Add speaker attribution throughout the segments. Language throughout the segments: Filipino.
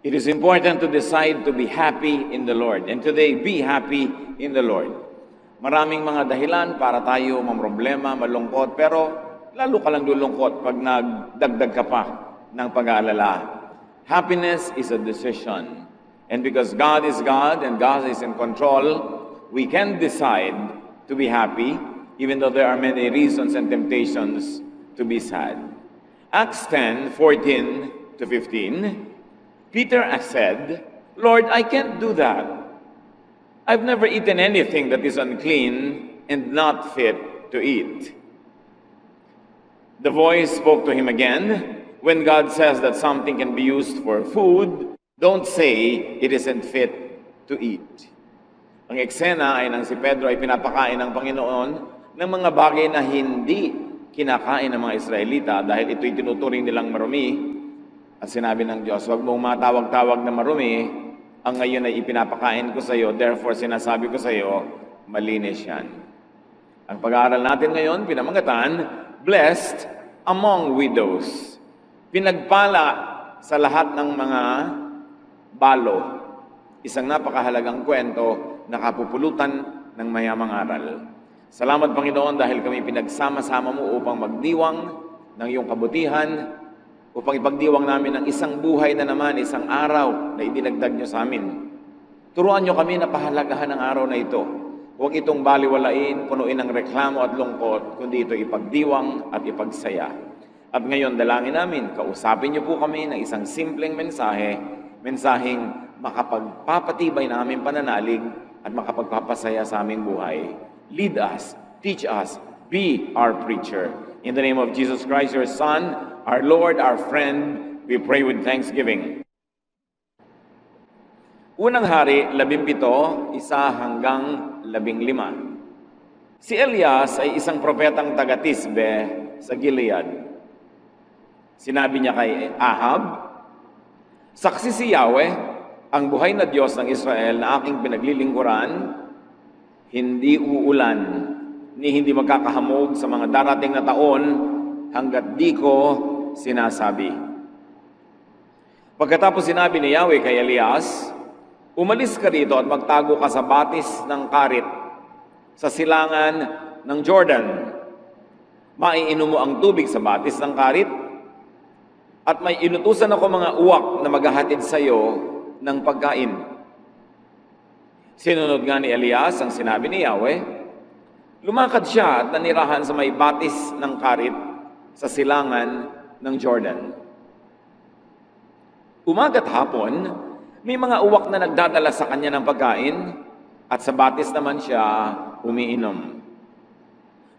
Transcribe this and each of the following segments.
Speaker 1: It is important to decide to be happy in the Lord. And today, be happy in the Lord. Maraming mga dahilan para tayo mamroblema, malungkot, pero lalo ka lang lulungkot pag nagdagdag ka pa ng pag-aalala. Happiness is a decision. And because God is God and God is in control, we can decide to be happy even though there are many reasons and temptations to be sad. Acts 10:14 to 15, Peter said, "Lord, I can't do that. I've never eaten anything that is unclean and not fit to eat." The voice spoke to him again, "When God says that something can be used for food, don't say it isn't fit to eat." Ang eksena ay nang si Pedro ay pinapakain ng Panginoon ng mga bagay na hindi kinakain ng mga Israelita dahil ito'y tinuturing nilang marumi. At sinabi ng Diyos, "Huwag mong matawag-tawag na marumi, ang ngayon ay ipinapakain ko sa iyo, therefore sinasabi ko sa iyo, malinis yan." Ang pag-aaral natin ngayon, pinamangatan, Blessed among widows. Pinagpala sa lahat ng mga balo. Isang napakahalagang kwento na kapupulutan ng mayamang aral. Salamat, Panginoon, dahil kami pinagsama-sama mo upang magdiwang ng iyong kabutihan, upang ipagdiwang namin ang isang buhay na naman, isang araw na idinagdag niyo sa amin. Turuan niyo kami na pahalagahan ang araw na ito. Huwag itong baliwalain, punuin ng reklamo at lungkot, kundi ito ipagdiwang at ipagsaya. At ngayon, dalangin namin, kausapin niyo po kami ng isang simpleng mensaheng makapagpapatibay na aming pananalig at makapagpapasaya sa aming buhay. Lead us, teach us, be our preacher. In the name of Jesus Christ, your Son, our Lord, our friend, we pray with thanksgiving. Unang Hari, 17, 1 hanggang 15. Si Elias ay isang propetang taga-Tisbe sa Gilead. Sinabi niya kay Ahab, "Saksi si Yahweh, ang buhay na Diyos ng Israel na aking pinaglilingkuran, hindi uulan, ni hindi magkakahamog sa mga darating na taon hanggat di ko sinasabi." Pagkatapos sinabi ni Yahweh kay Elias, "Umalis ka rito at magtago ka sa batis ng Karit sa silangan ng Jordan. Maiinom mo ang tubig sa batis ng Karit at may inutusan ako mga uwak na maghahatid sa iyo ng pagkain." Sinunod nga ni Elias ang sinabi ni Yahweh. Lumakad siya at nanirahan sa may batis ng Karit sa silangan ng Jordan. Umaga't hapon, may mga uwak na nagdadala sa kanya ng pagkain at sa batis naman siya umiinom.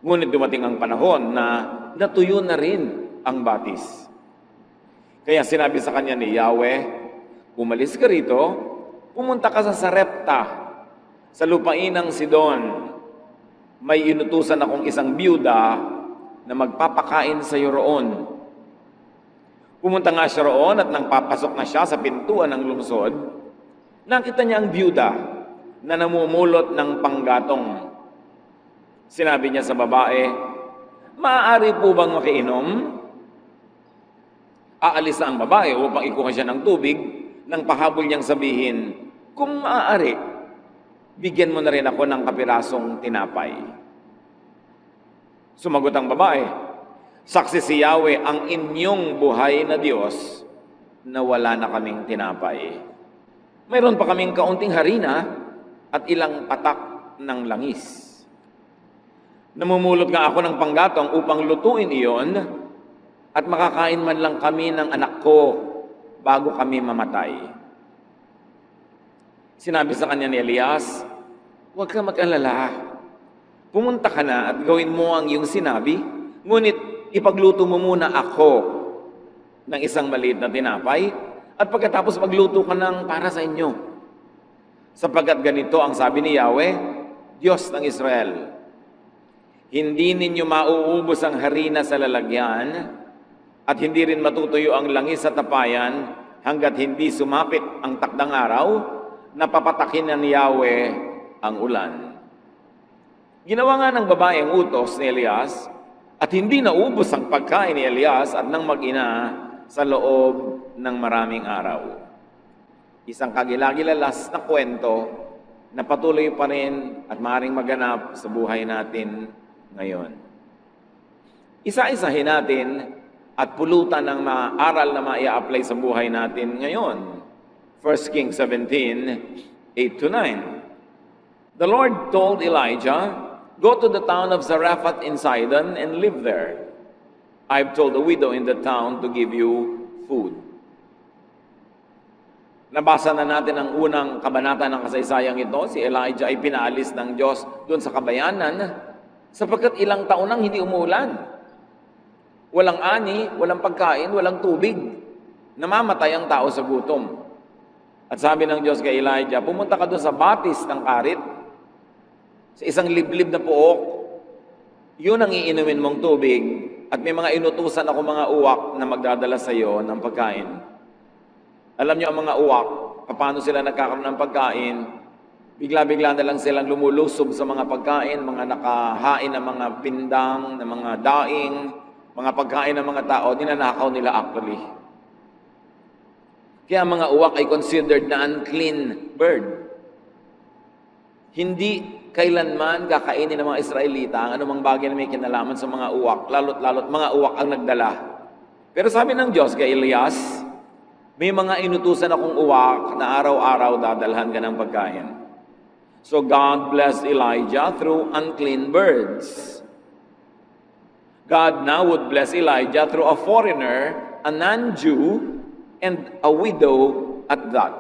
Speaker 1: Ngunit dumating ang panahon na natuyo na rin ang batis. Kaya sinabi sa kanya ni Yahweh, "Umalis ka rito, pumunta ka sa Sarepta, sa lupain ng Sidon. May inutusan akong isang biyuda na magpapakain sa iyo roon." Pumunta nga siya roon at nang papasok na siya sa pintuan ng lungsod, nakita niya ang biyuda na namumulot ng panggatong. Sinabi niya sa babae, "Maaari po bang makiinom?" Aalis na ang babae upang ikuha siya ng tubig nang pahabol niyang sabihin, "Kung maaari, bigyan mo na rin ako ng kapirasong tinapay." Sumagot ang babae, "Saksi si Yahweh ang inyong buhay na Diyos na wala na kaming tinapay. Mayroon pa kaming kaunting harina at ilang patak ng langis. Namumulot nga ako ng panggatong upang lutuin iyon at makakain man lang kami ng anak ko bago kami mamatay." Sinabi sa kanya ni Elias, "Huwag ka mag-alala. Pumunta ka na at gawin mo ang iyong sinabi, ngunit ipagluto mo muna ako ng isang maliit na tinapay at pagkatapos magluto ka ng para sa inyo. Sapagkat ganito ang sabi ni Yahweh, Diyos ng Israel, hindi ninyo mauubos ang harina sa lalagyan at hindi rin matutuyo ang langis sa tapayan hanggat hindi sumapit ang takdang araw na papatakin ni Yahweh ang ulan." Ginawa nga ng babae ang utos ni Elias at hindi naubos ang pagkain ni Elias at ng mag-ina sa loob ng maraming araw. Isang kagilagilalas na kwento na patuloy pa rin at maaaring maganap sa buhay natin ngayon. Isa-isahin natin at pulutan ng mga aral na maia-apply sa buhay natin ngayon. 1 Kings 17, 8-9. The Lord told Elijah, "Go to the town of Zarephath in Sidon and live there. I've told a widow in the town to give you food." Nabasa na natin ang unang kabanata ng kasaysayang ito. Si Elijah ay pinaalis ng Diyos doon sa kabayanan sapagkat ilang taon nang hindi umuulan. Walang ani, walang pagkain, walang tubig. Namamatay ang tao sa gutom. At sabi ng Diyos kay Elijah, pumunta ka doon sa batis ng karit, sa isang liblib na puok. Yun ang iinumin mong tubig at may mga inutusan ako mga uwak na magdadala sa iyo ng pagkain. Alam niyo ang mga uwak, paano sila nagkakaroon ng pagkain? Bigla-bigla na lang silang lumulusob sa mga pagkain, mga nakahain ng mga pindang, ng mga daing, mga pagkain ng mga tao, ninanakaw nila actually. Kaya ang mga uwak ay considered na unclean bird. Hindi kailanman kakainin ng mga Israelita ang anumang bagay na may kinalaman sa mga uwak, lalo't mga uwak ang nagdala. Pero sabi ng Diyos kay Elias, may mga inutusan akong uwak na araw-araw dadalhan ka ng pagkain. So God blessed Elijah through unclean birds. God now would bless Elijah through a foreigner, a non-Jew, and a widow at that.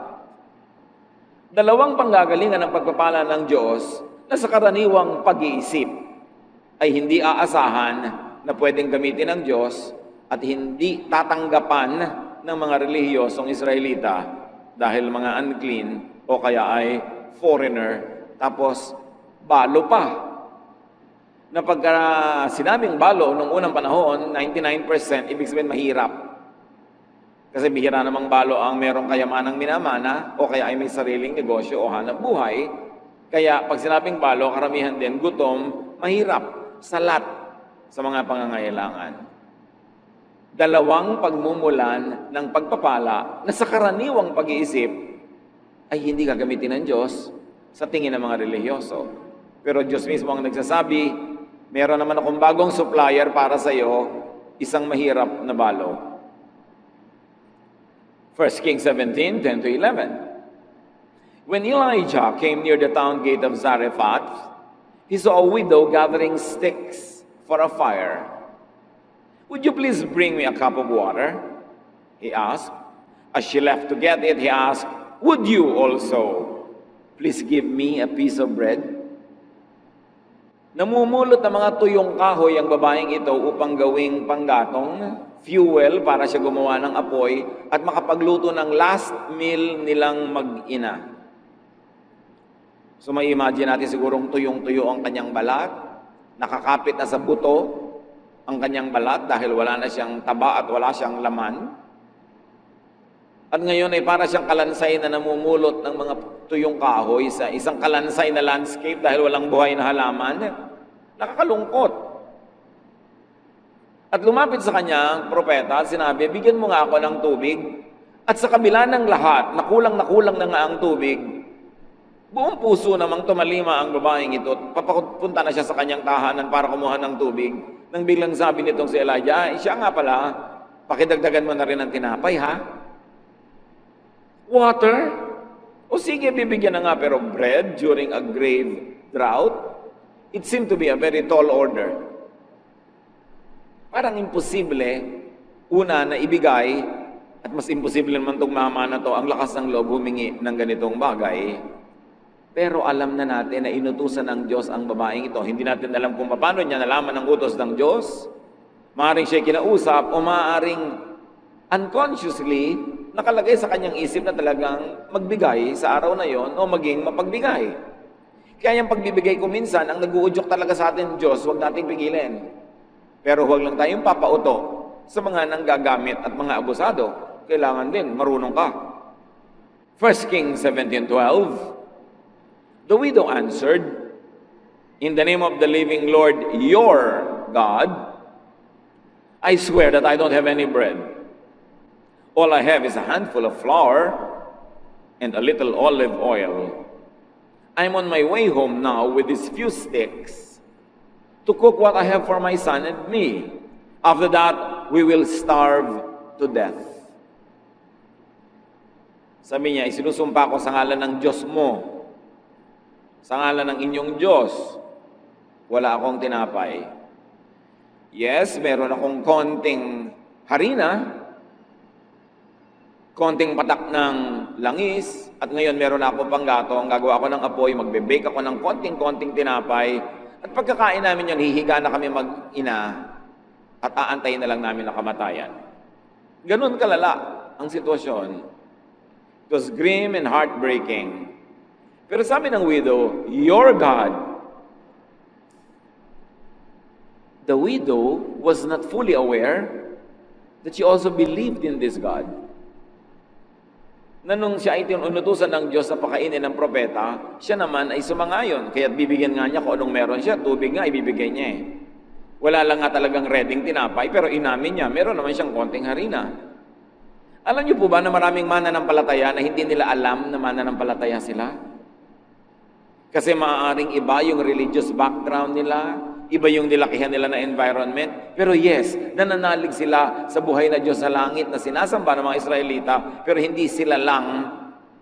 Speaker 1: Dalawang panggagalingan ng pagpapala ng Diyos na sa karaniwang pag-iisip ay hindi aasahan na pwedeng gamitin ng Diyos at hindi tatanggapan ng mga relihiyosong Israelita dahil mga unclean o kaya ay foreigner, tapos balo pa. Na pagka sinabing balo nung unang panahon, 99% ibig sabihin mahirap. Kasi bihira namang balo ang merong kayamanang minamana o kaya ay may sariling negosyo o hanap buhay. Kaya pag sinabing balo, karamihan din gutom, mahirap, salat sa mga pangangailangan. Dalawang pagmumulan ng pagpapala na sa karaniwang pag-iisip ay hindi gagamitin ng Diyos sa tingin ng mga relihiyoso. Pero Diyos mismo ang nagsasabi, meron naman akong bagong supplier para sa iyo, isang mahirap na balo. 1 Kings 17, 10-11. When Elijah came near the town gate of Zarephath, he saw a widow gathering sticks for a fire. "Would you please bring me a cup of water?" he asked. As she left to get it, he asked, "Would you also please give me a piece of bread?" Namumulot ng mga tuyong kahoy ang babaeng ito upang gawing panggatong, fuel para siya gumawa ng apoy at makapagluto ng last meal nilang mag-ina. So may imagine natin sigurong tuyong-tuyo ang kanyang balat, nakakapit na sa buto ang kanyang balat dahil wala na siyang taba at wala siyang laman. At ngayon ay para siyang kalansay na namumulot ng mga tuyong kahoy sa isang kalansay na landscape dahil walang buhay na halaman. Nakakalungkot. At lumapit sa kanya, propeta, at sinabi, "Bigyan mo nga ako ng tubig." At sa kabila ng lahat, nakulang na nga ang tubig, buong puso namang tumalima ang babaeng ito. Papapunta na siya sa kanyang tahanan para kumuha ng tubig. Nang biglang sabi nitong si Elijah, siya nga pala, pakidagdagan mo na rin ng tinapay, ha? Water? O sige, bibigyan na nga, pero bread during a grave drought? It seemed to be a very tall order. Parang imposible, una na ibigay, at mas imposible naman itong mama na to, ang lakas ng loob humingi ng ganitong bagay. Pero alam na natin na inutusan ng Diyos ang babaeng ito. Hindi natin alam kung paano niya nalaman ang utos ng Diyos. Maaaring siya kinausap o maaaring unconsciously nakalagay sa kanyang isip na talagang magbigay sa araw na yon o maging mapagbigay. Kaya yung pagbibigay ko minsan, ang nag-uudyok talaga sa atin Diyos, huwag nating pigilin. Pero huwag lang tayong papauto sa mga nanggagamit at mga abusado. Kailangan din, marunong ka. 1 Kings 17:12. The widow answered, "In the name of the living Lord, your God, I swear that I don't have any bread. All I have is a handful of flour and a little olive oil. I'm on my way home now with these few sticks to cook what I have for my son and me. After that, we will starve to death. Sabi niya, isinusumpa ko sa ngalan ng Diyos mo, sa ngalan ng inyong Diyos, wala akong tinapay. Yes, meron akong konting harina, konting patak ng langis, at ngayon meron ako pang gatong, gagawa ako ng apoy, magbe-bake ako ng konting-konting tinapay, at pagkakain namin yun, hihiga na kami mag-ina, at aantayin na lang namin ang kamatayan. Ganun kalala ang sitwasyon. It was grim and heartbreaking. Pero sabi ng widow, your God. The widow was not fully aware that she also believed in this God. Na nung siya ay tinutusan ng Diyos na pakainin ng propeta, siya naman ay sumangayon. Kaya't bibigyan nga niya kung anong meron siya, tubig nga ibibigay niya eh. Wala lang nga talagang reading tinapay, pero inamin niya, meron naman siyang konting harina. Alam niyo po ba na maraming mananampalataya na hindi nila alam na mananampalataya sila? Kasi maaaring iba yung religious background nila, iba yung nilakihan nila na environment. Pero yes, nananalig sila sa buhay na Diyos sa langit na sinasamba ng mga Israelita, pero hindi sila lang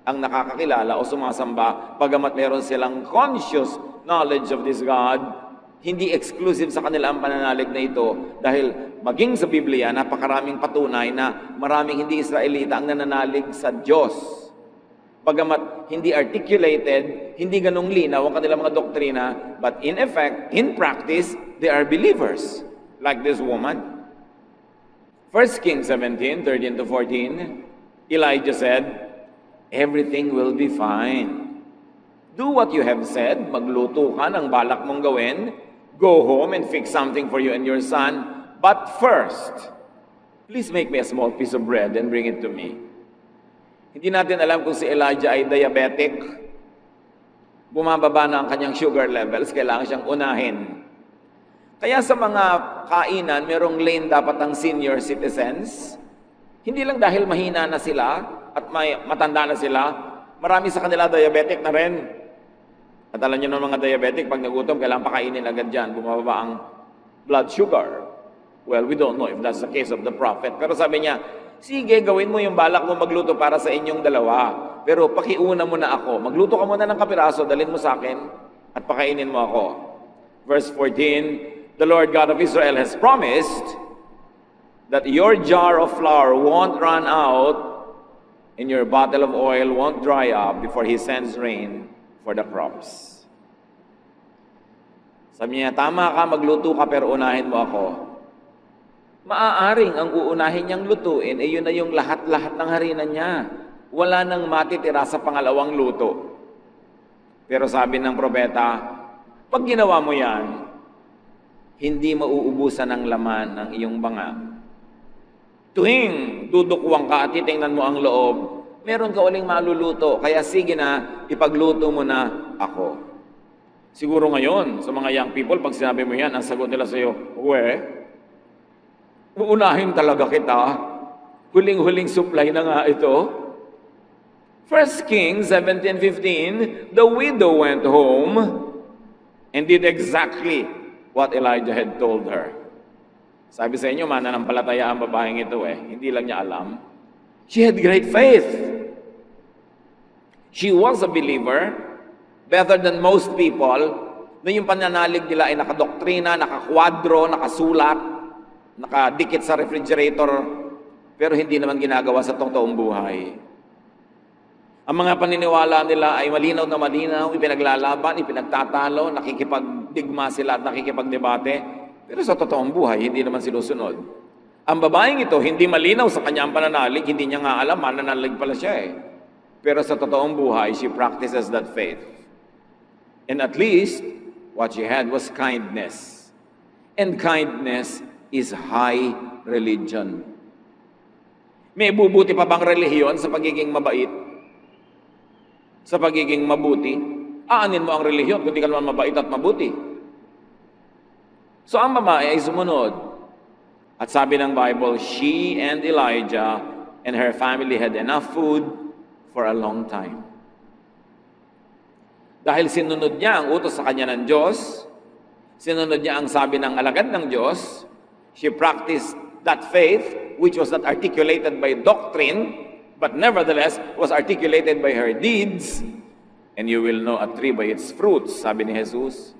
Speaker 1: ang nakakakilala o sumasamba, bagamat meron silang conscious knowledge of this God. Hindi exclusive sa kanila ang pananalig na ito dahil maging sa Biblia, napakaraming patunay na maraming hindi Israelita ang nananalig sa Diyos. Bagamat hindi articulated, hindi ganong linaw ang kanilang mga doktrina, but in effect, in practice, they are believers, like this woman. 1 Kings 17:13-14, Elijah said, everything will be fine. Do what you have said, magluto ka ng balak mong gawin, go home and fix something for you and your son, but first, please make me a small piece of bread and bring it to me. Hindi natin alam kung si Elijah ay diabetic. Bumababa na ang kanyang sugar levels, kailangan siyang unahin. Kaya sa mga kainan, merong lane dapat ang senior citizens. Hindi lang dahil mahina na sila at matanda na sila, marami sa kanila diabetic na rin. At alam niyo ng mga diabetic, pag nagutom, kailangan pakainin agad dyan, bumababa ang blood sugar. Well, we don't know if that's the case of the prophet. Pero sabi niya, sige, gawin mo yung balak mo magluto para sa inyong dalawa. Pero pakiuna mo na ako. Magluto ka muna ng kapiraso, dalhin mo sa akin, at pakainin mo ako. Verse 14, the Lord God of Israel has promised that your jar of flour won't run out and your bottle of oil won't dry up before He sends rain for the crops. Sabi niya, tama ka, magluto ka, pero unahin mo ako. Maaaring ang uunahin niyang lutuin, yun na yung lahat-lahat ng harina niya. Wala nang matitira sa pangalawang luto. Pero sabi ng propeta, pag ginawa mo yan, hindi mauubusan ng laman ng iyong banga. Tuwing dudukwang ka at titingnan mo ang loob, meron ka uling maluluto, kaya sige na, ipagluto mo na ako. Siguro ngayon, sa mga young people, pag sinabi mo yan, ang sagot nila sa iyo, uunahin talaga kita. Huling-huling supply na nga ito. 1 Kings 17:15, the widow went home and did exactly what Elijah had told her. Sabi sa inyo, mananampalataya ang babaeng ito Hindi lang niya alam. She had great faith. She was a believer, better than most people, na yung pananalig nila ay nakadoktrina, nakakwadro, nakasulat, nakadikit sa refrigerator, pero hindi naman ginagawa sa totoong buhay. Ang mga paniniwala nila ay malinaw na malinaw, ipinaglalaban, ipinagtatalo, nakikipagdigma sila at nakikipagdebate, pero sa totoong buhay, hindi naman sinusunod. Ang babaeng ito, hindi malinaw sa kanyang pananalig, hindi niya nga alam, mananalig pala siya Pero sa totoong buhay, she practices that faith. And at least, what she had was kindness. And kindness is high religion. May bubuti pa bang relihiyon sa pagiging mabait? Sa pagiging mabuti? Aanin mo ang relihiyon kung di ka naman mabait at mabuti. So ang babae ay sumunod. At sabi ng Bible, she and Elijah and her family had enough food for a long time. Dahil sinunod niya ang utos sa kanya ng Diyos, sinunod niya ang sabi ng alagad ng Diyos, she practiced that faith, which was not articulated by doctrine, but nevertheless was articulated by her deeds, and you will know a tree by its fruits, sabi ni Jesus.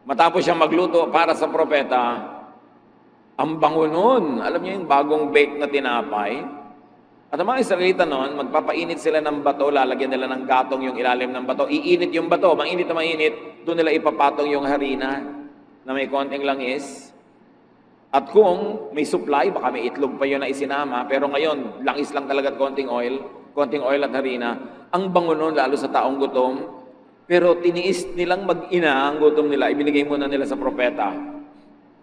Speaker 1: Matapos siyang magluto para sa propeta, ang bango nun, alam niyo yung bagong bake na tinapay, at ang mga Israelita noon, magpapainit sila ng bato, lalagyan nila ng gatong yung ilalim ng bato, iinit yung bato, mainit na mainit, doon nila ipapatong yung harina na may konting langis. At kung may supply, baka may itlog pa yun na isinama, pero ngayon, langis lang talaga at konting oil at harina, ang bango nun, lalo sa taong gutom, pero tiniis nilang mag-ina ang gutom nila, ibinigay muna nila sa propeta.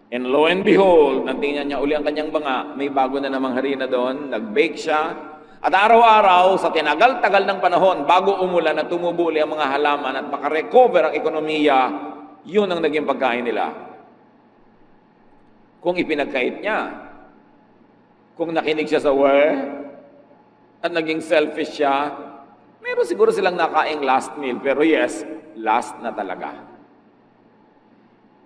Speaker 1: And lo and behold, natingnan niya uli ang kanyang banga, may bago na namang harina doon, nag-bake siya, at araw-araw, sa tinagal-tagal ng panahon, bago umulan na tumubuli ang mga halaman at makarecover ang ekonomiya, yun ang naging pagkain nila. Kung ipinagkait niya, kung nakinig siya sa word, at naging selfish siya, meron siguro silang nakaing last meal, pero yes, last na talaga.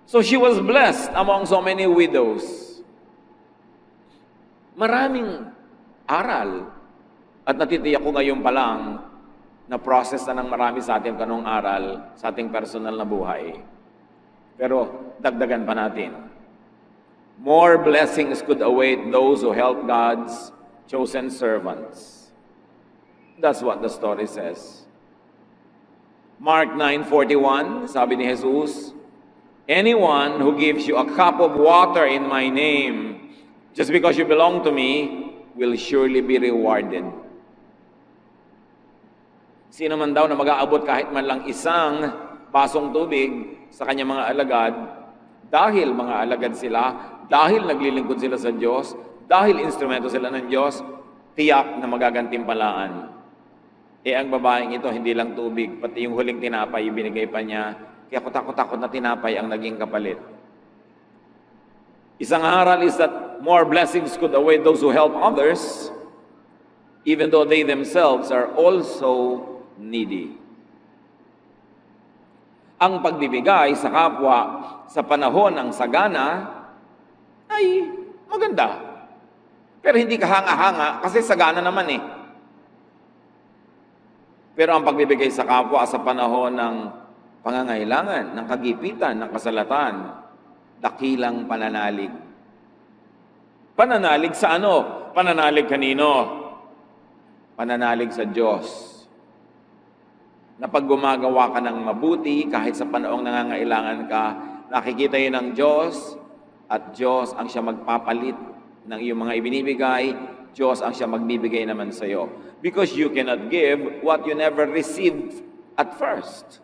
Speaker 1: So she was blessed among so many widows. Maraming aral, at natitiyak ko ngayon pa lang, na process na ng marami sa ating kanong aral, sa ating personal na buhay. Pero dagdagan pa natin. More blessings could await those who help God's chosen servants. That's what the story says. Mark 9:41, sabi ni Jesus, anyone who gives you a cup of water in my name, just because you belong to me, will surely be rewarded. Sino man daw na mag-aabot kahit man lang isang basong tubig sa kanyang mga alagad, dahil mga alagad sila, dahil naglilingkod sila sa Diyos, dahil instrumento sila ng Diyos, tiyak na magagantimpalaan. Ang babaeng ito, hindi lang tubig, pati yung huling tinapay, ibinigay pa niya. Kaya kutakot-takot na tinapay ang naging kapalit. Isang aral is that more blessings could await those who help others, even though they themselves are also needy. Ang pagbibigay sa kapwa sa panahon ng sagana ay maganda. Pero hindi ka hanga-hanga kasi sagana naman eh. Pero ang pagbibigay sa kapwa sa panahon ng pangangailangan, ng kagipitan, ng kasalatan, dakilang pananalig. Pananalig sa ano? Pananalig kanino? Pananalig sa Diyos. Na pag gumagawa ka ng mabuti, kahit sa panahong nangangailangan ka, nakikita yun ng Diyos, at Diyos ang siya magpapalit ng iyong mga ibinibigay, Diyos ang siya magbibigay naman sa iyo. Because you cannot give what you never received at first.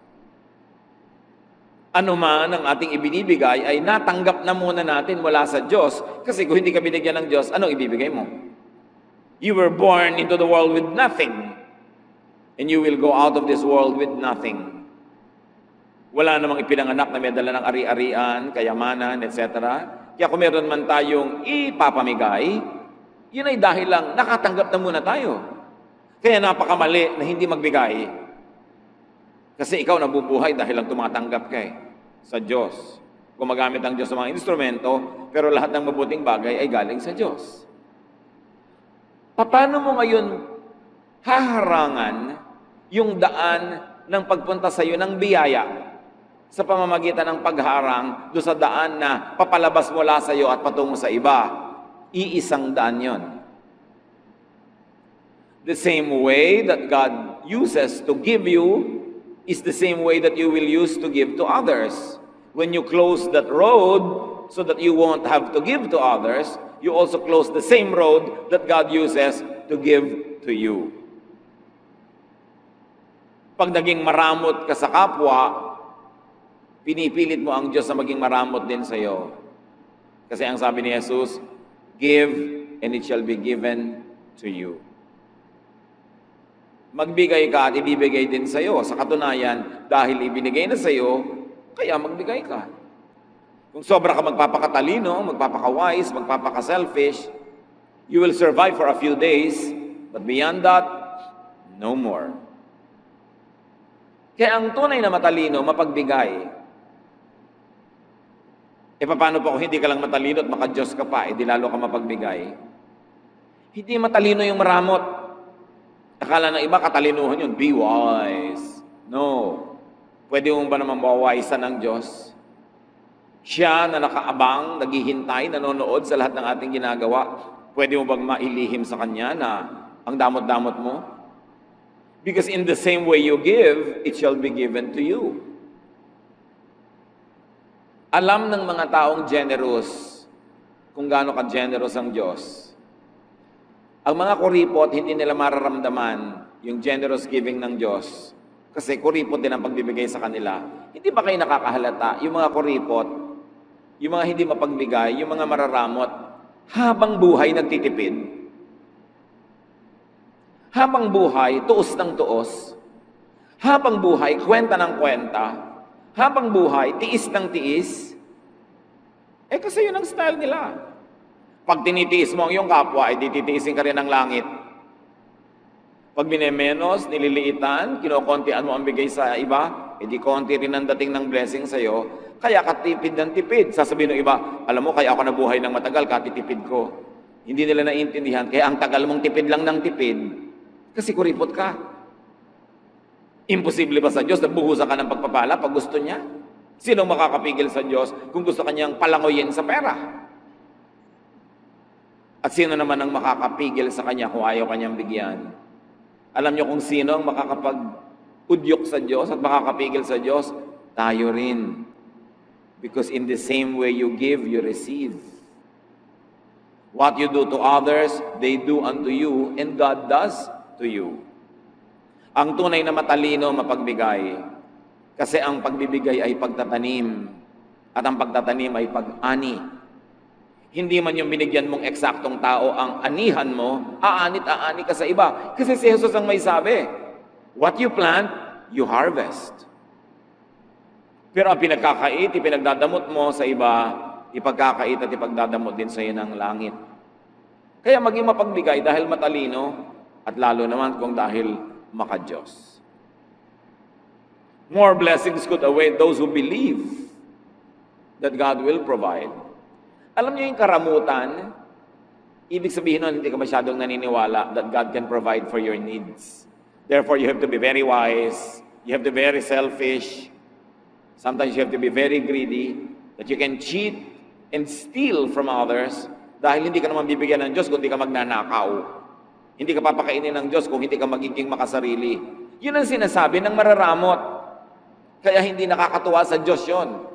Speaker 1: Ano man ang ating ibinibigay ay natanggap na muna natin mula sa Diyos. Kasi kung hindi ka binigyan ng Diyos, anong ibibigay mo? You were born into the world with nothing. And you will go out of this world with nothing. Wala namang ipinanganak na may dala ng ari-arian, kayamanan, etc. Kaya kung meron man tayong ipapamigay, yun ay dahil lang nakatanggap na muna tayo. Kaya napakamali na hindi magbigay. Kasi ikaw nabubuhay dahil lang tumatanggap ka sa Diyos. Gumagamit ang Diyos sa mga instrumento, pero lahat ng mabuting bagay ay galing sa Diyos. Paano mo ngayon haharangan yung daan ng pagpunta sa iyo ng biyaya sa pamamagitan ng pagharang doon sa daan na papalabas mula sa iyo at patungo sa iba? Iisang daan yon. The same way that God uses to give you is the same way that you will use to give to others. When you close that road so that you won't have to give to others, you also close the same road that God uses to give to you. Pag naging maramot ka sa kapwa, pinipilit mo ang Diyos na maging maramot din sa iyo. Kasi ang sabi ni Jesus, give and it shall be given to you. Magbigay ka at ibibigay din sa iyo. Sa katunayan, dahil ibinigay na sa iyo, kaya magbigay ka. Kung sobra ka magpapakatalino, magpapaka-wise, magpapaka-selfish, you will survive for a few days, but beyond that, no more. Kaya ang tunay na matalino, mapagbigay. Paano pa kung hindi ka lang matalino at maka-Diyos ka pa, di lalo ka mapagbigay? Hindi matalino yung maramot. Akala ng iba, katalinuhan yun. Be wise. No. Pwede mo ba naman mawawisan ng Diyos? Siya na nakaabang, naghihintay, nanonood sa lahat ng ating ginagawa. Pwede mo bang mailihim sa Kanya na ang damot-damot mo? Because in the same way you give, it shall be given to you. Alam ng mga taong generous kung gaano ka-generous ang Diyos. Ang mga kuripot, hindi nila mararamdaman yung generous giving ng Diyos. Kasi kuripot din ang pagbibigay sa kanila. Hindi ba kayo nakakahalata? Yung mga kuripot, yung mga hindi mapagbigay, yung mga mararamot, habang buhay nagtitipid. Habang buhay, tuos ng tuos. Habang buhay, kwenta ng kwenta. Habang buhay, tiis ng tiis. Kasi yun ang style nila. Pag tinitiis mo ang iyong kapwa, di titiisin ka rin ng langit. Pag binemenos, nililiitan, kinokontian mo ang bigay sa iba, di konti rin ang dating ng blessing sa'yo, kaya katipid ng tipid. Sasabihin ng iba, alam mo, kaya ako nabuhay ng matagal, katitipid ko. Hindi nila naiintindihan, kaya ang tagal mong tipid lang ng tipid, kasi kuripot ka. Imposible ba sa Diyos na buhusan ka ng pagpapala pag gusto niya? Sinong makakapigil sa Diyos kung gusto kanyang palangoyin sa pera? At sino naman ang makakapigil sa Kanya kung ayaw Kanyang bigyan? Alam niyo kung sino ang makakapag-udyok sa Diyos at makakapigil sa Diyos? Tayo rin. Because in the same way you give, you receive. What you do to others, they do unto you, and God does to you. Ang tunay na matalino, mapagbigay. Kasi ang pagbibigay ay pagtatanim. At ang pagtatanim ay pag-ani. Hindi man yung binigyan mong eksaktong tao ang anihan mo, aanit-aani ka sa iba. Kasi si Jesus ang may sabi, what you plant, you harvest. Pero ang pinagkakait, ipinagdadamot mo sa iba, ipagkakait at ipagdadamot din sa iyo ng langit. Kaya maging mapagbigay dahil matalino at lalo naman kung dahil maka-Diyos. More blessings could await those who believe that God will provide. Alam niyo yung karamutan, ibig sabihin nun, hindi ka masyadong naniniwala that God can provide for your needs. Therefore, you have to be very wise, you have to be very selfish, sometimes you have to be very greedy, that you can cheat and steal from others dahil hindi ka naman bibigyan ng Diyos kung hindi ka magnanakaw. Hindi ka papakainin ng Diyos kung hindi ka magiging makasarili. Yun ang sinasabi ng mararamot. Kaya hindi nakakatuwa sa Diyos yun.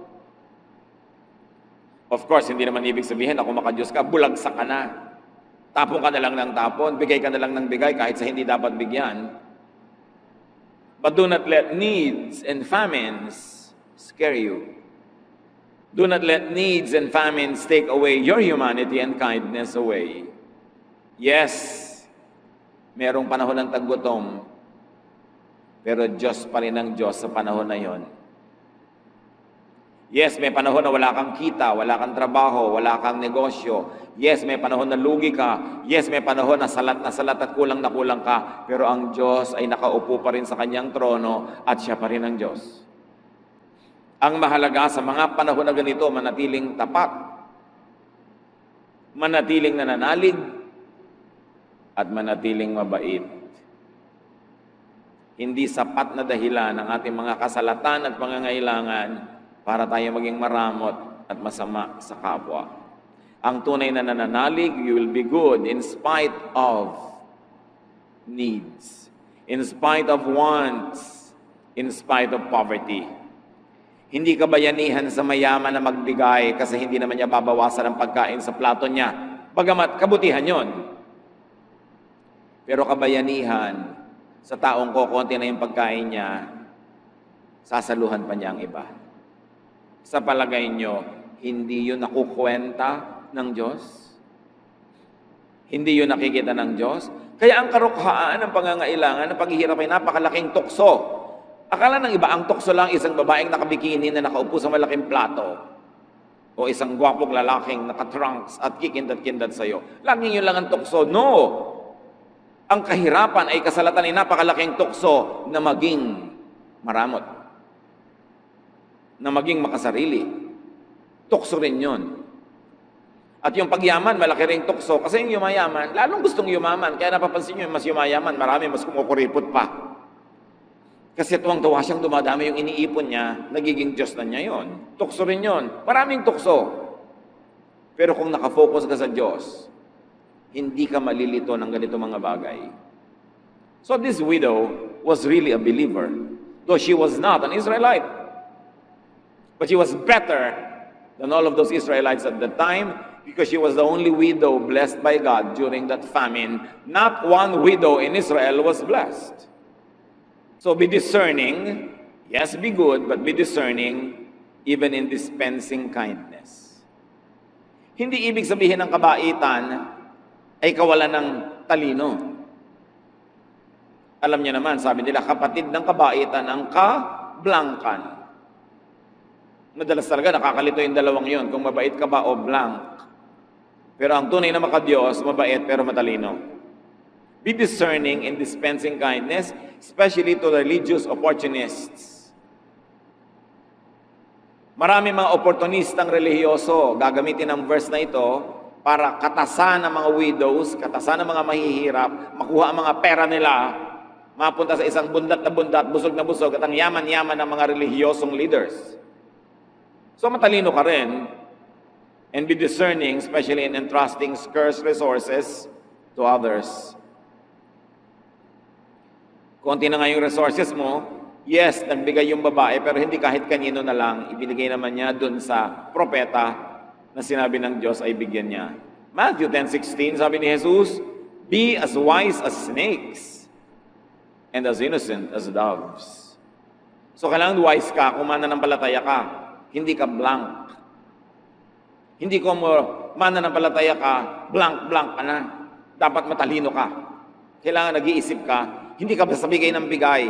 Speaker 1: Of course, hindi naman ibig sabihin ako maka-Diyos ka, bulagsak ka na. Tapon ka na lang ng tapon, bigay ka na lang ng bigay kahit sa hindi dapat bigyan. But do not let needs and famines scare you. Do not let needs and famines take away your humanity and kindness away. Yes, merong panahon ng taggutom, pero Diyos pa rin ang Diyos sa panahon na yon. Yes, may panahon na wala kang kita, wala kang trabaho, wala kang negosyo. Yes, may panahon na lugi ka. Yes, may panahon na salat at kulang na kulang ka. Pero ang Diyos ay nakaupo pa rin sa kanyang trono at siya pa rin ang Diyos. Ang mahalaga sa mga panahon na ganito, manatiling tapat, manatiling nananalig, at manatiling mabait. Hindi sapat na dahilan ng ating mga kasalatan at pangangailangan para tayo maging maramot at masama sa kapwa. Ang tunay na nananalig, you will be good in spite of needs, in spite of wants, in spite of poverty. Hindi ka bayanihan sa mayaman na magbigay kasi hindi naman niya babawasan ang pagkain sa plato niya. Bagamat kabutihan yon. Pero kabayanihan, sa taong kokonti na yung pagkain niya, sasaluhan pa niya ang iba. Sa palagay nyo, hindi yun nakukwenta ng Diyos? Hindi yun nakikita ng Diyos? Kaya ang karukhaan ng pangangailangan, ng paghihirap ay napakalaking tukso. Akala ng iba, ang tukso lang isang babaeng nakabikini na nakaupo sa malaking plato. O isang gwapong lalaking nakatrunks at kikindat-kindat sa'yo. Laging yun lang ang tukso. No! Ang kahirapan ay kasalatan ay napakalaking tukso na maging maramot, na maging makasarili. Tukso rin yun. At yung pagyaman, malaki rin tukso. Kasi yung yumayaman, lalong gustong yumaman. Kaya napapansin nyo, mas yumayaman, marami, mas kumukuripot pa. Kasi tuwang-tuwa siyang dumadami yung iniipon niya, nagiging Diyos na niya yon. Tukso rin yon. Maraming tukso. Pero kung nakafocus ka sa Diyos, hindi ka malilito ng ganito mga bagay. So this widow was really a believer, though she was not an Israelite. But she was better than all of those Israelites at the time because she was the only widow blessed by God during that famine. Not one widow in Israel was blessed. So be discerning. Yes, be good, but be discerning even in dispensing kindness. Hindi ibig sabihin ng kabaitan ay kawalan ng talino. Alam niyo naman, sabi nila, kapatid ng kabaitan ang kablangkan. Madalas talaga nakakalito yung dalawang yon, kung mabait ka ba o blank. Pero ang tunay na makadiyos, mabait pero matalino. Be discerning in dispensing kindness, especially to religious opportunists. Marami mga oportunistang relihiyoso, gagamitin ang verse na ito para katasan ng mga widows, katasan ng mga mahihirap, makuha ang mga pera nila, mapunta sa isang bundat na bundat, busog na busog, at ang yaman-yaman ng mga relihiyosong leaders. So matalino ka rin, and be discerning, especially in entrusting scarce resources to others. Konti na nga yung resources mo, yes, nagbigay yung babae, pero hindi kahit kanino na lang, ibinigay naman niya dun sa propeta na sinabi ng Diyos ay bigyan niya. Matthew 10:16, sabi ni Jesus, be as wise as snakes and as innocent as doves. So kailangan wise ka kung mananampalataya ka, hindi ka blank. Hindi ko mo mananampalataya ka, blank ka na. Dapat matalino ka. Kailangan nag-iisip ka, hindi ka basta bigay ng bigay.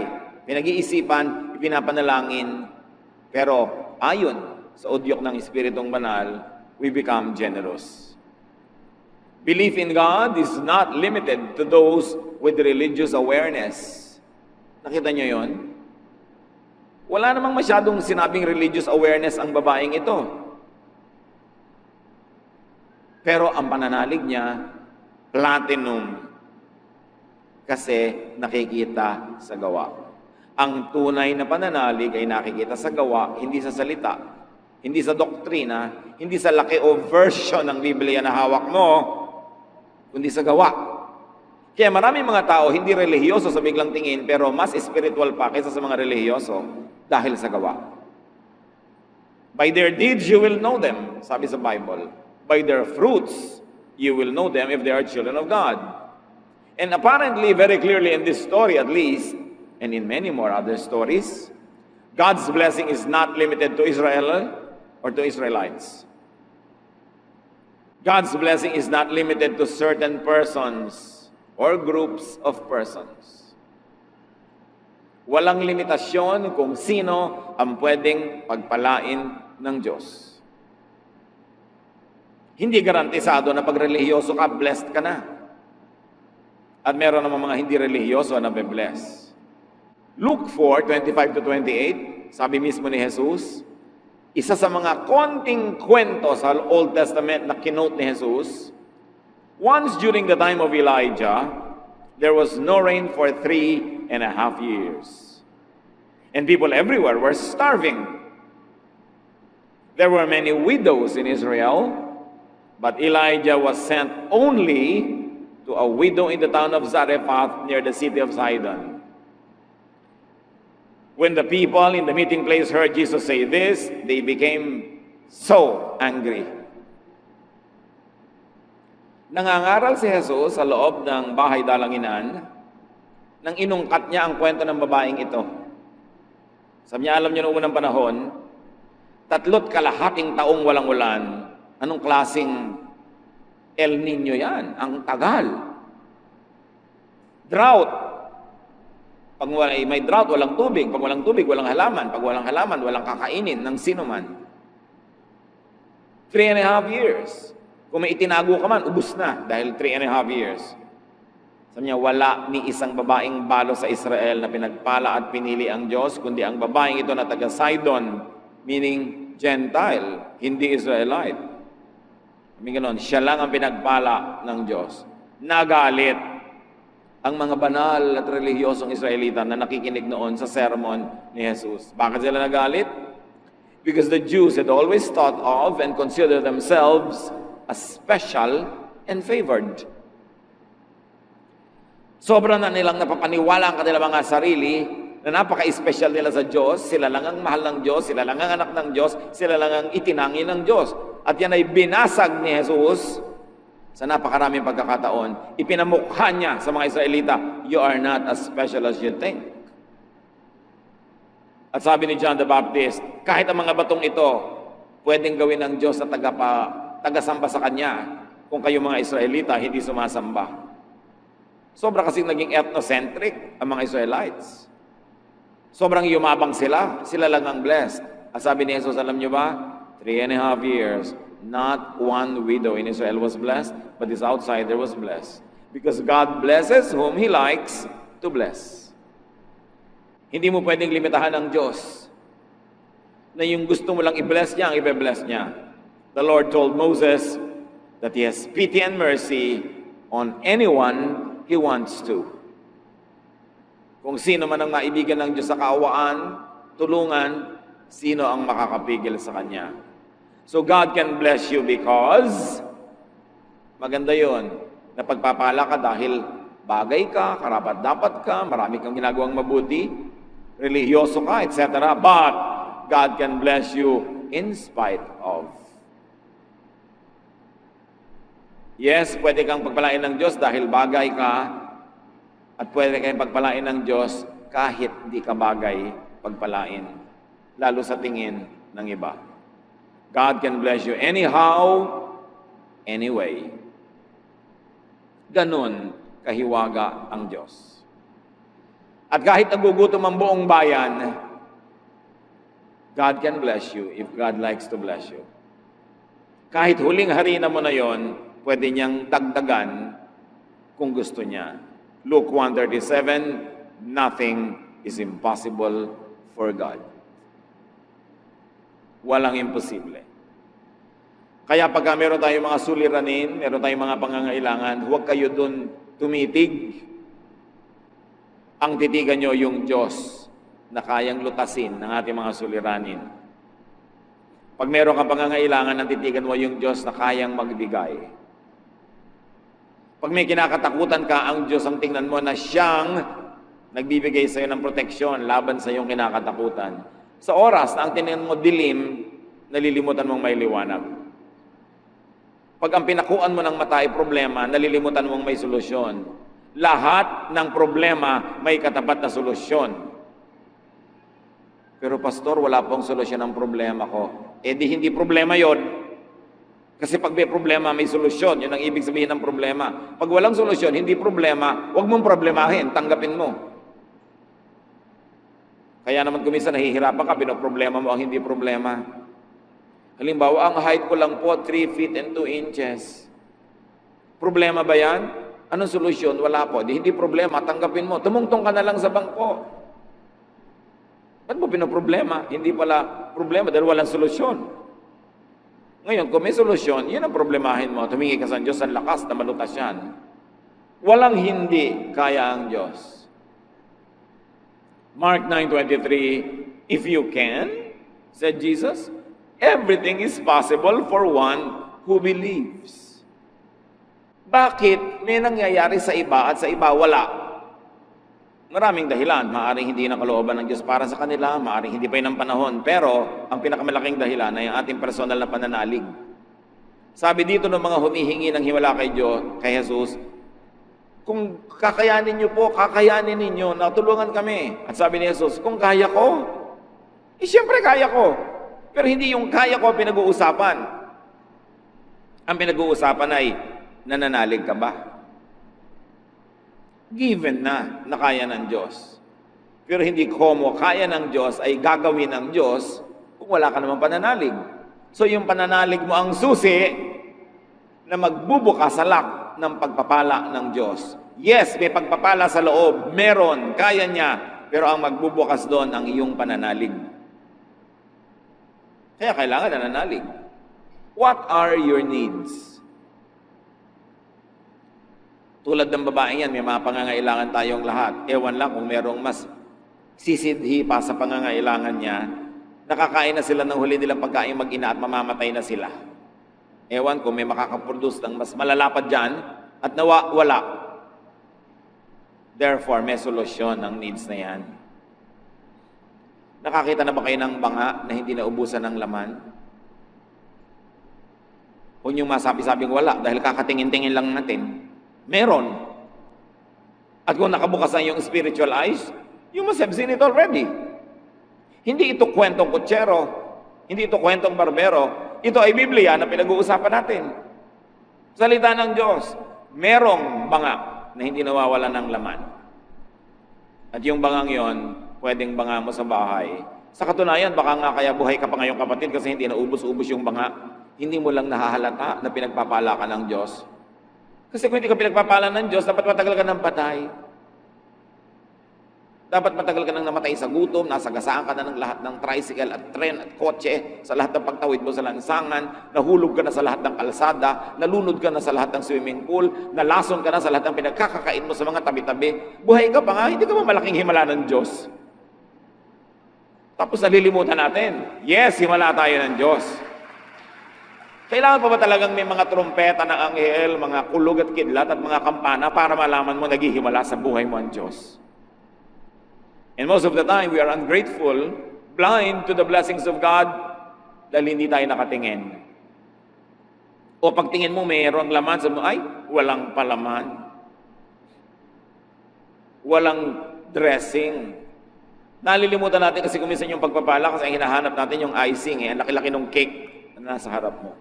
Speaker 1: Pinag-iisipan, ipinapanalangin. Pero ayon sa udyok ng Espiritong Banal, we become generous. Belief in God is not limited to those with religious awareness. Nakita niyo yon? Wala namang masyadong sinabing religious awareness ang babaeng ito. Pero ang pananalig niya, platinum. Kasi nakikita sa gawa. Ang tunay na pananalig ay nakikita sa gawa, hindi sa salita. Hindi sa doktrina, hindi sa laki o version ng Biblia na hawak mo, kundi sa gawa. Kaya maraming mga tao hindi relihiyoso sa biglang tingin, pero mas spiritual pa kaysa sa mga relihiyoso dahil sa gawa. By their deeds you will know them, sabi sa Bible. By their fruits you will know them if they are children of God. And apparently, very clearly in this story at least, and in many more other stories, God's blessing is not limited to Israel or to Israelites. God's blessing is not limited to certain persons or groups of persons. Walang limitasyon kung sino ang pwedeng pagpalain ng Diyos. Hindi garantisado na pag relihiyoso ka, blessed ka na. At meron naman mga hindi relihiyoso na be-bless. Luke 4:25-28, sabi mismo ni Jesus, isa sa mga konting kwento sa Old Testament na kinote ni Jesus, once during the time of Elijah, there was no rain for 3.5 years. And people everywhere were starving. There were many widows in Israel, but Elijah was sent only to a widow in the town of Zarephath near the city of Sidon. When the people in the meeting place heard Jesus say this, they became so angry. Nangangaral si Jesus sa loob ng bahay dalanginan nang inungkat niya ang kwento ng babaeng ito. Sabi niya, alam niyo noong unang panahon, 3.5 taong walang ulan. Anong klaseng El Nino yan? Ang tagal. Drought. Pag may drought, walang tubig. Pag walang tubig, walang halaman. Pag walang halaman, walang kakainin ng sino man. 3.5 years. Kung may itinago ka man, ubus na dahil 3.5 years. Sabi niya, wala ni isang babaeng balo sa Israel na pinagpala at pinili ang Diyos, kundi ang babaeng ito na taga Sidon, meaning Gentile, hindi Israelite. Sabi ganoon, siya lang ang pinagpala ng Diyos. Nagalit ang mga banal at relihiyosong Israelita na nakikinig noon sa sermon ni Jesus. Bakit sila nagalit? Because the Jews had always thought of and considered themselves as special and favored. Sobra na nilang napapaniwala ang kanilang mga sarili na napaka-special nila sa Diyos. Sila lang ang mahal ng Diyos, sila lang ang anak ng Diyos, sila lang ang itinangi ng Diyos. At yan ay binasag ni Jesus sa napakaraming pagkakataon. Ipinamukha niya sa mga Israelita, you are not as special as you think. At sabi ni John the Baptist, kahit ang mga batong ito, pwedeng gawin ng Diyos na tagasamba sa Kanya kung kayo mga Israelita hindi sumasamba. Sobra kasing naging ethnocentric ang mga Israelites. Sobrang yumabang sila. Sila lang ang blessed. At sabi ni Jesus, alam niyo ba? 3.5 years, not one widow in Israel was blessed, but this outsider was blessed. Because God blesses whom He likes to bless. Hindi mo pwedeng limitahan ng Diyos na yung gusto mo lang i-bless niya, ang i-bless niya. The Lord told Moses that He has pity and mercy on anyone He wants to. Kung sino man ang maibigan ng Diyos sa kaawaan, tulungan, sino ang makakapigil sa Kanya. So God can bless you because, maganda yon, na pagpapala ka dahil bagay ka, karapat-dapat ka, marami kang ginagawang mabuti, religyoso ka, etc. But God can bless you in spite of. Yes, pwede kang pagpalain ng Diyos dahil bagay ka, at pwede kang pagpalain ng Diyos kahit di ka bagay pagpalain, lalo sa tingin ng iba. God can bless you anyhow, anyway. Ganon kahiwaga ang Diyos. At kahit nagugutom ang buong bayan, God can bless you if God likes to bless you. Kahit huling harina mo na yon, pwede niyang dagdagan kung gusto niya. Luke 1:37, nothing is impossible for God. Walang imposible. Kaya pagka meron tayong mga suliranin, meron tayong mga pangangailangan, huwag kayo dun tumitig. Ang titigan nyo yung Diyos na kayang lutasin ng ating mga suliranin. Pag meron kang pangangailangan, ang titigan mo yung Diyos na kayang magbigay. Pag may kinakatakutan ka, ang Diyos ang tingnan mo na siyang nagbibigay sa iyo ng proteksyon laban sa iyong kinakatakutan. Sa oras na ang tingnan mo dilim, nalilimutan mong may liwanag. Pag ang pinakuan mo ng mata ay problema, nalilimutan mong may solusyon. Lahat ng problema may katapat na solusyon. Pero pastor, wala pong solusyon ang problema ko. Eh di hindi problema yon. Kasi pag may problema, may solusyon. Yun ang ibig sabihin ng problema. Pag walang solusyon, hindi problema, huwag mong problemahin, tanggapin mo. Kaya naman kung minsan nahihirapan ka, pinoproblema mo ang hindi problema. Halimbawa, ang height ko lang po, 3 feet and 2 inches. Problema ba yan? Anong solusyon? Wala po. Di hindi problema, tanggapin mo. Tumungtong ka na lang sa bangko. Ba't mo pinoproblema? Hindi pala problema dahil walang solusyon. Ngayon, kung may solusyon, yun ang problemahin mo. Tumingi ka sa Diyos ang lakas na malutas yan. Walang hindi kaya ang Diyos. Mark 9:23, if you can, said Jesus, everything is possible for one who believes. Bakit may nangyayari sa iba at sa iba wala? Maraming dahilan. Maaring hindi na kalooban ng Diyos para sa kanila, maaring hindi pa yun ang panahon. Pero ang pinakamalaking dahilan ay ang ating personal na pananalig. Sabi dito ng mga humihingi ng himala kay Diyos, kay Jesus, kung kakayanin niyo po, kakayanin ninyo, natulungan kami. At sabi ni Jesus, kung kaya ko, siyempre kaya ko. Pero hindi yung kaya ko pinag-uusapan. Ang pinag-uusapan ay, nananalig ka ba? Given na kaya ng Diyos. Pero hindi komo kaya ng Diyos ay gagawin ng Diyos kung wala ka namang pananalig. So yung pananalig mo ang susi na magbubuka sa lock ng pagpapala ng Diyos Yes, may pagpapala sa loob. Meron, kaya niya. Pero ang magbubukas doon ang iyong pananalig. Kaya kailangan nananalig. What are your needs? Tulad ng babaeng yan, may mga pangangailangan tayong lahat. Ewan lang kung merong mas sisidhi pa sa pangangailangan niya. Nakakain na sila ng huli nilang pagkain mag-ina at mamamatay na sila. Ewan kung may makakaproduce ng mas malalapad dyan at wala. Therefore, may solusyon ng needs na yan. Nakakita na ba kayo ng banga na hindi naubusan ng laman? Kung yung masabi-sabing wala dahil kakatingin-tingin lang natin, meron. At kung nakabukas na yung spiritual eyes, you must have seen it already. Hindi ito kwentong kutsero, hindi ito kwentong barbero, ito ay Biblia na pinag-uusapan natin. Salita ng Diyos, merong banga na hindi nawawala ng laman. At yung bangang yon, pwedeng banga mo sa bahay. Sa katunayan, baka nga kaya buhay ka pa ngayong kapatid kasi hindi naubos-ubos yung banga. Hindi mo lang nahahalata na pinagpapala ka ng Diyos. Kasi kung hindi ka pinagpapala ng Diyos, dapat matagal ka ng patay. Dapat matagal ka nang namatay sa gutom, nasagasaan ka na ng lahat ng tricycle at tren at kotse, sa lahat ng pagtawid mo sa lansangan, nahulog ka na sa lahat ng kalsada, nalunod ka na sa lahat ng swimming pool, nalason ka na sa lahat ng pinagkakakain mo sa mga tabi-tabi. Buhay ka pa nga, hindi ka ba malaking himala ng Diyos? Tapos nalilimutan natin, yes, himala tayo ng Diyos. Kailangan pa ba talagang may mga trompeta ng anghel, mga kulog at kidlat at mga kampana para malaman mo naghihimala sa buhay mo ang Diyos? And most of the time, we are ungrateful, blind to the blessings of God dahil hindi tayo nakatingin. O pagtingin mo, mayroong laman, sabi mo, ay, walang palaman. Walang dressing. Nalilimutan natin kasi kuminsan yung pagpapala kasi ang hinahanap natin yung icing, ang laki-laki ng cake na nasa harap mo.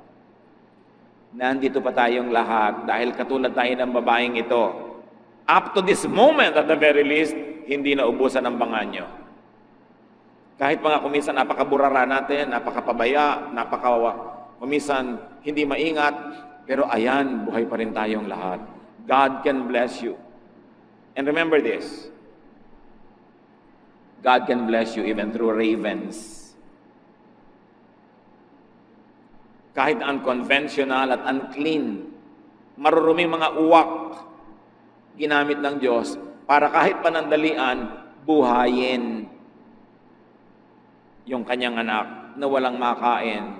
Speaker 1: Nandito pa tayong lahat dahil katulad tayo ng babaeng ito. Up to this moment, at the very least, hindi na ubusan ang banga nyo. Kahit mga kuminsan napakaburara natin, napakapabaya, kuminsan hindi maingat, pero ayan, buhay pa rin tayong lahat. God can bless you. And remember this, God can bless you even through ravens. Kahit unconventional at unclean, maruruming mga uwak, ginamit ng Diyos para kahit panandalian, buhayin yung kanyang anak na walang makain.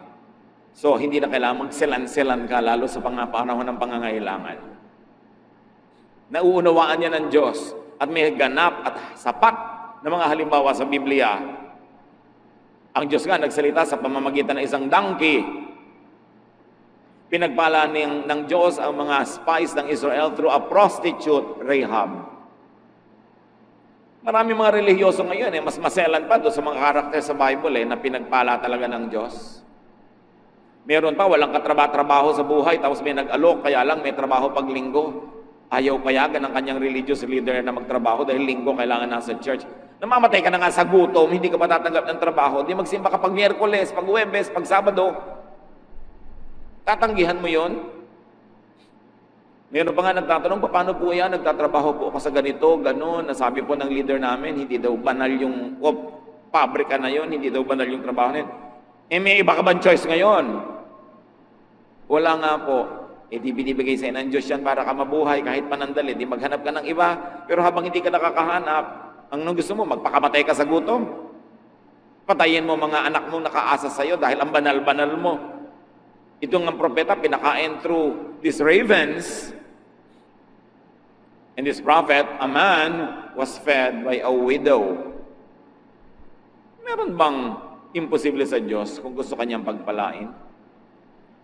Speaker 1: So, hindi na kailangan magselan-selan ka lalo sa panahon ng pangangailangan. Nauunawaan niya ng Diyos at may ganap at sapat na mga halimbawa sa Biblia. Ang Diyos nga nagsalita sa pamamagitan ng isang donkey. Pinagpala ng Diyos ang mga spies ng Israel through a prostitute, Rahab. Marami mga relihiyoso ngayon, mas maselan pa doon sa mga karakter sa Bible na pinagpala talaga ng Diyos. Meron pa, walang katrabaho sa buhay, tapos may nag-alok, kaya lang may trabaho pag linggo. Ayaw payagan ng kanyang religious leader na magtrabaho dahil linggo kailangan nasa church. Namamatay ka na nga sa gutom, hindi ka pa tatanggap ng trabaho, di magsimba ka pag Miyerkules, pag Huwebes, pag Sabado. Tatanggihan mo yon? Meron pa nga nagtatanong, paano po yan? Nagtatrabaho po ako sa ganito, ganun. Nasabi po ng leader namin, hindi daw banal yung pabrika na yon, hindi daw banal yung trabaho na yun. May iba ka bang choice ngayon? Wala nga po. Di binibigay sa'yo ng Diyos yan para ka mabuhay kahit panandali. Di maghanap ka ng iba. Pero habang hindi ka nakakahanap, ang gusto mo, magpakamatay ka sa gutom. Patayin mo mga anak mong nakaasa sa'yo dahil ang banal-banal mo. Itong ang propeta, pinakain through these ravens. And this prophet, a man, was fed by a widow. Meron bang imposible sa Diyos kung gusto kanyang pagpalain?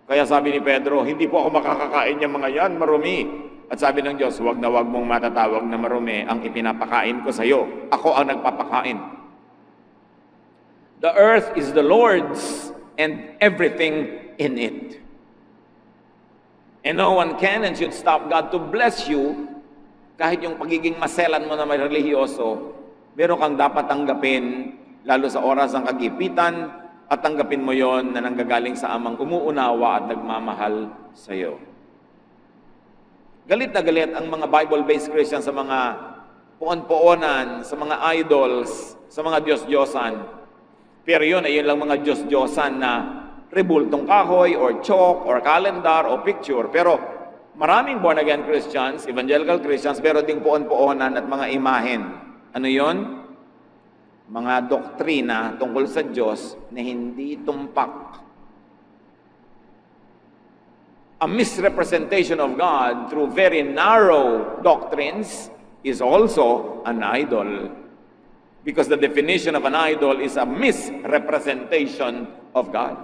Speaker 1: Kaya sabi ni Pedro, hindi po ako makakakain ng mga yan, marumi. At sabi ng Diyos, wag na wag mong matatawag na marumi ang ipinapakain ko sa iyo. Ako ang nagpapakain. The earth is the Lord's and everything in it. And no one can and should stop God to bless you. Kahit yung pagiging maselan mo na may relihiyoso, meron kang dapat tanggapin, lalo sa oras ng kagipitan, at tanggapin mo yon na nanggagaling sa amang umuunawa at nagmamahal sa iyo. Galit na galit ang mga Bible-based Christians sa mga puon-puonan, sa mga idols, sa mga Diyos-Diyosan. Pero yun ay yun lang mga Diyos-Diyosan na rebultong kahoy, or chalk, or calendar, o picture. Pero maraming born-again Christians, evangelical Christians, pero ding puon-puonan at mga imahen. Ano yun? Mga doktrina tungkol sa Diyos na hindi tumpak. A misrepresentation of God through very narrow doctrines is also an idol. Because the definition of an idol is a misrepresentation of God.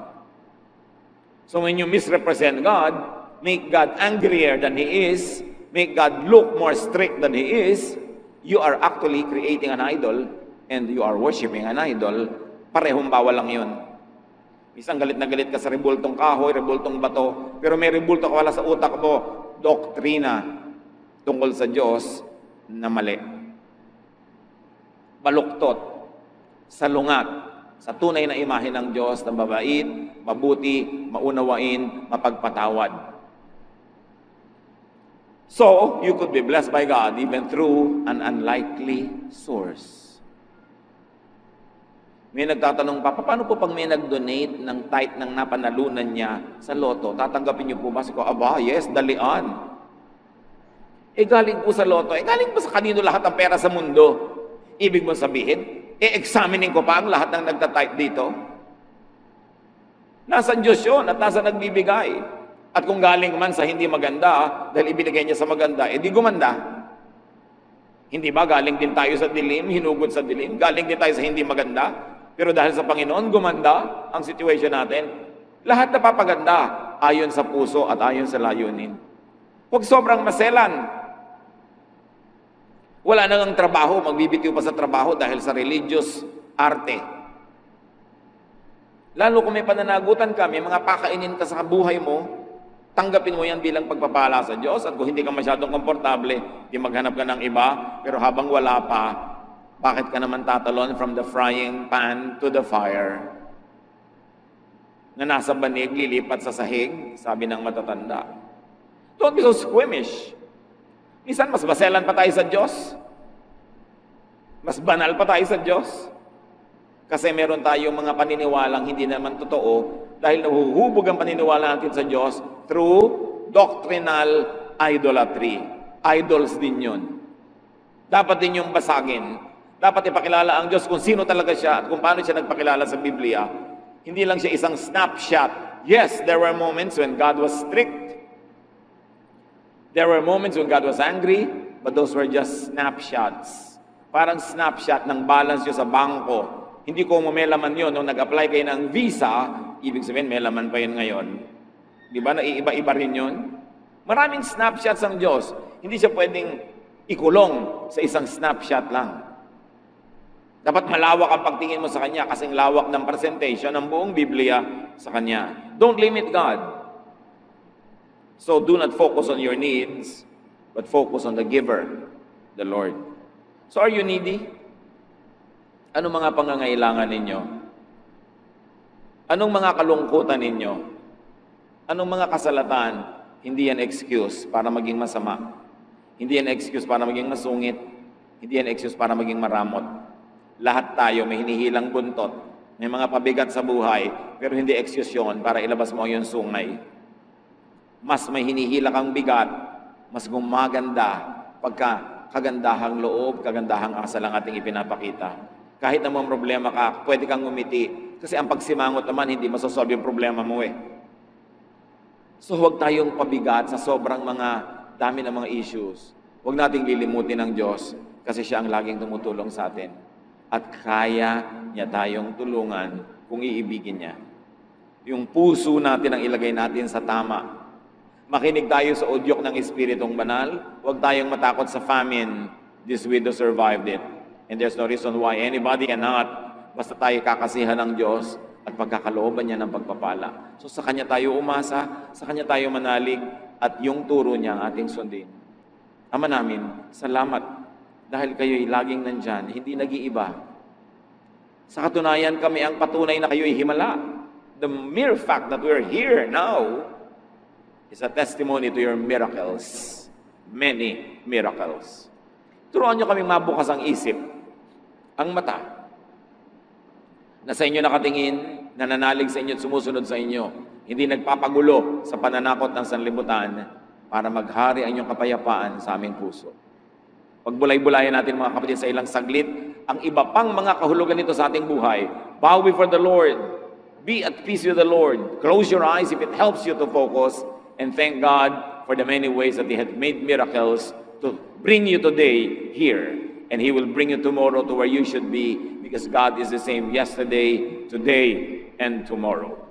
Speaker 1: So when you misrepresent God, make God angrier than He is, make God look more strict than He is, you are actually creating an idol and you are worshiping an idol. Parehong bawal lang yun. Isang galit na galit ka sa rebultong kahoy, rebultong bato, pero may rebulto ka wala sa utak mo, doktrina tungkol sa Diyos na mali. Baluktot, salungat, sa tunay na imahe ng Diyos na mabait, mabuti, maunawain, mapagpatawad. So, you could be blessed by God even through an unlikely source. May nagtatanong pa, paano po pag may nag-donate ng tithe ng napanalunan niya sa loto, tatanggapin niyo po ba? Sabi ko, aba, yes, dalian. Galing po sa loto. Galing po sa kanino lahat ang pera sa mundo? Ibig mo sabihin, examining ko pa ang lahat ng nagta-tithe dito? Nasa Diyos yun at nasa nagbibigay. At kung galing man sa hindi maganda, dahil ibinigay niya sa maganda, di gumanda. Hindi ba galing din tayo sa dilim, hinugod sa dilim? Galing din tayo sa hindi maganda? Pero dahil sa Panginoon, gumanda ang situation natin. Lahat na papaganda ayon sa puso at ayon sa layunin. Huwag sobrang maselan. Wala na ngang trabaho, magbibitiw pa sa trabaho dahil sa religious arte. Lalo kung may pananagutan ka, may mga pakainin ka sa buhay mo, tanggapin mo yan bilang pagpapala sa Diyos. At kung hindi ka masyadong komportable, di maghanap ka ng iba, pero habang wala pa, bakit ka naman tatalon from the frying pan to the fire? Na nasa banig, lilipat sa sahig, sabi ng matatanda. Don't be so squeamish. Minsan, mas baselan pa tayo sa Diyos. Mas banal pa tayo sa Diyos. Kasi meron tayong mga paniniwalang hindi naman totoo dahil nahuhubog ang paniniwala natin sa Diyos through doctrinal idolatry. Idols din yun. Dapat din yung basagin. Dapat ipakilala ang Diyos kung sino talaga siya at kung paano siya nagpakilala sa Biblia. Hindi lang siya isang snapshot. Yes, there were moments when God was strict. There were moments when God was angry, but those were just snapshots. Parang snapshot ng balance nyo sa bangko. Hindi ko may laman yun. Nung nag-apply kayo ng visa, ibig sabihin may laman pa yun ngayon. Di ba? Naiiba-iba rin yun. Maraming snapshots ang Diyos. Hindi siya pwedeng ikulong sa isang snapshot lang. Dapat malawak ang pagtingin mo sa Kanya kasing lawak ng presentation ng buong Biblia sa Kanya. Don't limit God. So do not focus on your needs, but focus on the giver, the Lord. So are you needy? Anong mga pangangailangan ninyo? Anong mga kalungkutan ninyo? Anong mga kasalatan? Hindi yan excuse para maging masama. Hindi yan excuse para maging masungit. Hindi yan excuse para maging maramot. Lahat tayo may hinihilang buntot. May mga pabigat sa buhay, pero hindi excuse yun para ilabas mo yung sungay. Mas may hinihila kang bigat, mas gumaganda pagka kagandahang loob, kagandahang asal ang ating ipinapakita. Kahit na may problema ka, pwede kang ngumiti. Kasi ang pagsimangot naman, hindi masosolve yung problema mo eh. So huwag tayong pabigat sa sobrang dami ng mga issues. Huwag nating lilimutin ng Diyos kasi siya ang laging tumutulong sa atin. At kaya niya tayong tulungan kung iibigin niya. Yung puso natin ang ilagay natin sa tama. Makinig tayo sa udyok ng Espiritong Banal. Huwag tayong matakot sa famine. This widow survived it. And there's no reason why anybody cannot. Basta tayo kakasihan ng Diyos at pagkakalooban niya ng pagpapala. So sa Kanya tayo umasa, sa Kanya tayo manalig, at yung turo niya ang ating sundin. Ama namin, salamat dahil kayo'y laging nandyan, hindi nag-iiba. Sa katunayan, kami ang patunay na kayo'y himala. The mere fact that we're here now is a testimony to your miracles. many miracles. Turuan nyo kaming mabukas ang isip, ang mata, na sa inyo nakatingin, nananalig sa inyo at sumusunod sa inyo, hindi nagpapagulo sa pananakot ng sanlibutan para maghari ang inyong kapayapaan sa aming puso. Pagbulay-bulayan natin mga kapatid sa ilang saglit, ang iba pang mga kahulugan nito sa ating buhay. Bow before the Lord. Be at peace with the Lord. Close your eyes if it helps you to focus, and thank God for the many ways that He had made miracles to bring you today here. And He will bring you tomorrow to where you should be, because God is the same yesterday, today, and tomorrow.